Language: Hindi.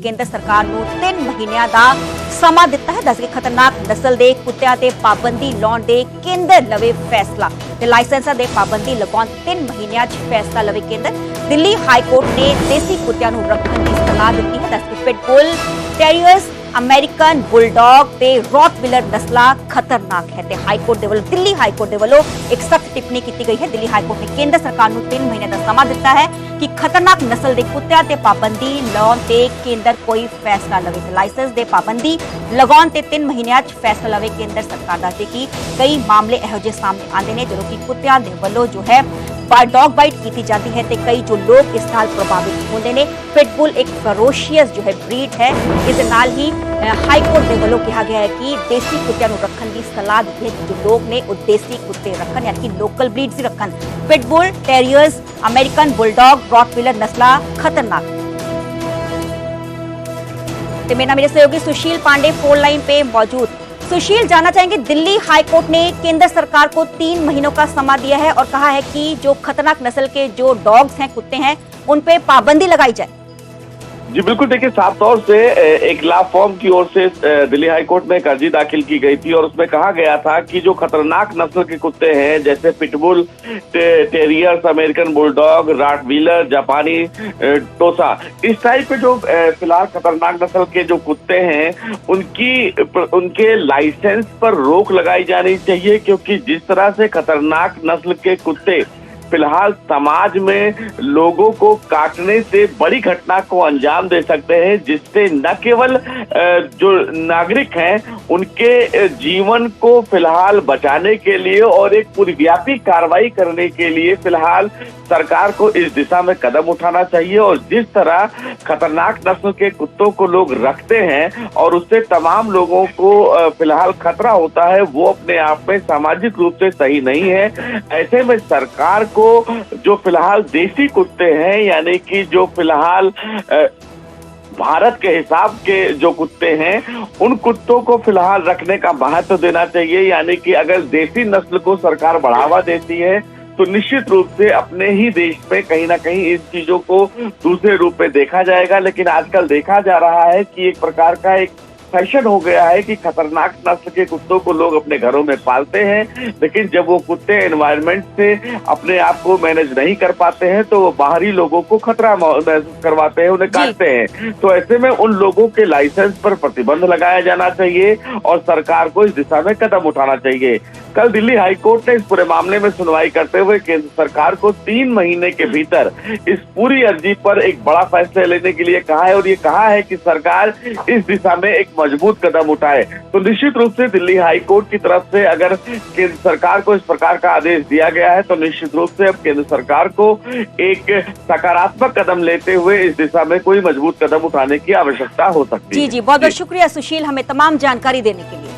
ਕੇਂਦਰ ਸਰਕਾਰ ਨੂੰ 3 ਮਹੀਨਿਆਂ ਦਾ ਸਮਾਂ ਦਿੱਤਾ ਹੈ। ਦੱਸ ਕੇ ਖਤਰਨਾਕ ਨਸਲ ਦੇ ਕੁੱਤਿਆਂ ਤੇ ਪਾਬੰਦੀ ਲਾਉਣ ਦੇ ਕੇਂਦਰ ਲਵੇ ਫੈਸਲਾ ਤੇ ਲਾਇਸੈਂਸਾਂ ਦੇ ਪਾਬੰਦੀ ਲਗਾਉਣ 3 ਮਹੀਨਿਆਂ 'ਚ ਫੈਸਲਾ ਲਵੇ ਕੇਂਦਰ। ਦਿੱਲੀ ਹਾਈ ਕੋਰਟ ਨੇ ਦੇਸੀ ਕੁੱਤਿਆਂ ਨੂੰ ਰੱਖਣ ਦੀ ਸਲਾਹ ਦਿੱਤੀ ਹੈ। ਦੱਸ ਕੇ ਪਿਟਬੁਲ, ਟੈਰੀਅਰਸ, ਅਮਰੀਕਨ ਬੁਲਡੌਗ ਤੇ ਰੌਟਵੀਲਰ ਨਸਲਾਂ ਖਤਰਨਾਕ ਹੈ ਤੇ ਹਾਈ ਕੋਰਟ ਦੇ ਵੱਲੋਂ ਦਿੱਲੀ ਹਾਈ ਕੋਰਟ ਦੇ ਵੱਲੋਂ ਇੱਕ ਸਖਤ ਟਿੱਪਣੀ ਕੀਤੀ ਗਈ ਹੈ। ਦਿੱਲੀ ਹਾਈ ਕੋਰਟ ਨੇ ਕੇਂਦਰ ਸਰਕਾਰ ਨੂੰ 3 ਮਹੀਨੇ ਦਾ ਸਮਾਂ ਦਿੱਤਾ ਹੈ ਕਿ ਖਤਰਨਾਕ ਨਸਲ ਦੇ ਕੁੱਤਿਆਂ ਤੇ ਪਾਬੰਦੀ ਲਾਉਣ ਤੇ ਕੇਂਦਰ ਕੋਈ ਫੈਸਲਾ ਲਵੇ ਤੇ ਲਾਇਸੈਂਸ ਦੇ ਪਾਬੰਦੀ ਲਗਾਉਣ ਤੇ 3 ਮਹੀਨਿਆਂ 'ਚ ਫੈਸਲਾ ਲਵੇ ਕੇਂਦਰ ਸਰਕਾਰ। ਦੱਸਦੇ ਕਿ ਕਈ ਮਾਮਲੇ ਇਹੋ ਜਿਹੇ ਸਾਹਮਣੇ ਆਉਂਦੇ ਨੇ ਜਦੋਂ ਕਿ ਕੁੱਤਿਆਂ ਦੇ ਵੱਲੋਂ ਜੋ ਹੈ डॉग बाइट की जाती है तो कई जो लोग इस नाल प्रभावित होते हैं। पिटबुल एक फरोशियस जो है ब्रीड है। इस नाल ही हाई कोर्ट के वालों कहा गया है कि देसी कुत्तियां नूं रखण की सलाह दी है कि जो लोग ने वो देसी कुत्ते रखन यानी कि लोकल ब्रीड्स ही रखन। Pitbull, terriers, American bulldog, Rottweiler नस्लां खतरनाक। तो मेरे सहयोगी सुशील पांडे फोन लाइन पे मौजूद। सुशील, जानना चाहेंगे दिल्ली हाई कोर्ट ने केंद्र सरकार को 3 महीनों का समय दिया है और कहा है कि जो खतरनाक नस्ल के जो डॉग्स हैं, कुत्ते हैं, उन पे पाबंदी लगाई जाए। जी बिल्कुल, देखिए साफ तौर से एक लॉ फॉर्म की ओर से दिल्ली हाई कोर्ट में एक अर्जी दाखिल की गई थी और उसमें कहा गया था कि जो खतरनाक नस्ल के कुत्ते हैं जैसे pitbull, terriers, American bulldog, Rottweiler, जापानी टोसा, इस टाइप के जो फिलहाल खतरनाक नस्ल के जो कुत्ते हैं उनके लाइसेंस पर रोक लगाई जानी चाहिए, क्योंकि जिस तरह से खतरनाक नस्ल के कुत्ते फिलहाल समाज में लोगों को काटने से बड़ी घटना को अंजाम दे सकते हैं, जिससे न केवल जो नागरिक हैं उनके जीवन को फिलहाल बचाने के लिए और एक पूरी व्यापी कार्रवाई करने के लिए फिलहाल सरकार को इस दिशा में कदम उठाना चाहिए। और जिस तरह खतरनाक नस्ल के कुत्तों को लोग रखते हैं और उससे तमाम लोगों को फिलहाल खतरा होता है, वो अपने आप में सामाजिक रूप से सही नहीं है। ऐसे में सरकार को जो फिलहाल देसी कुत्ते हैं यानी कि जो फिलहाल भारत के हिसाब के जो कुत्ते हैं उन कुत्तों को फिलहाल रखने का महत्व देना चाहिए। यानी कि अगर देसी नस्ल को सरकार बढ़ावा देती है तो निश्चित रूप से अपने ही देश में कहीं ना कहीं इन चीजों को दूसरे रूप में देखा जाएगा। लेकिन आजकल देखा जा रहा है कि एक प्रकार का एक फैशन हो गया है कि खतरनाक नस्ल के कुत्तों को लोग अपने घरों में पालते हैं, लेकिन जब वो कुत्ते एनवायरनमेंट से अपने आप को मैनेज नहीं कर पाते हैं तो वो बाहरी लोगों को खतरा महसूस करवाते हैं, उन्हें काटते हैं। तो ऐसे में उन लोगों के लाइसेंस पर प्रतिबंध लगाया जाना चाहिए और सरकार को इस दिशा में कदम उठाना चाहिए। कल दिल्ली हाई कोर्ट ने इस पूरे मामले में सुनवाई करते हुए केंद्र सरकार को 3 महीने के भीतर इस पूरी अर्जी पर एक बड़ा फैसला लेने के लिए कहा है और ये कहा है कि सरकार इस दिशा में एक मजबूत कदम उठाए। तो निश्चित रूप से दिल्ली हाई कोर्ट की तरफ से अगर केंद्र सरकार को इस प्रकार का आदेश दिया गया है तो निश्चित रूप से अब केंद्र सरकार को एक सकारात्मक कदम लेते हुए इस दिशा में कोई मजबूत कदम उठाने की आवश्यकता हो सकती है। जी, बहुत बहुत शुक्रिया सुशील, हमें तमाम जानकारी देने के लिए।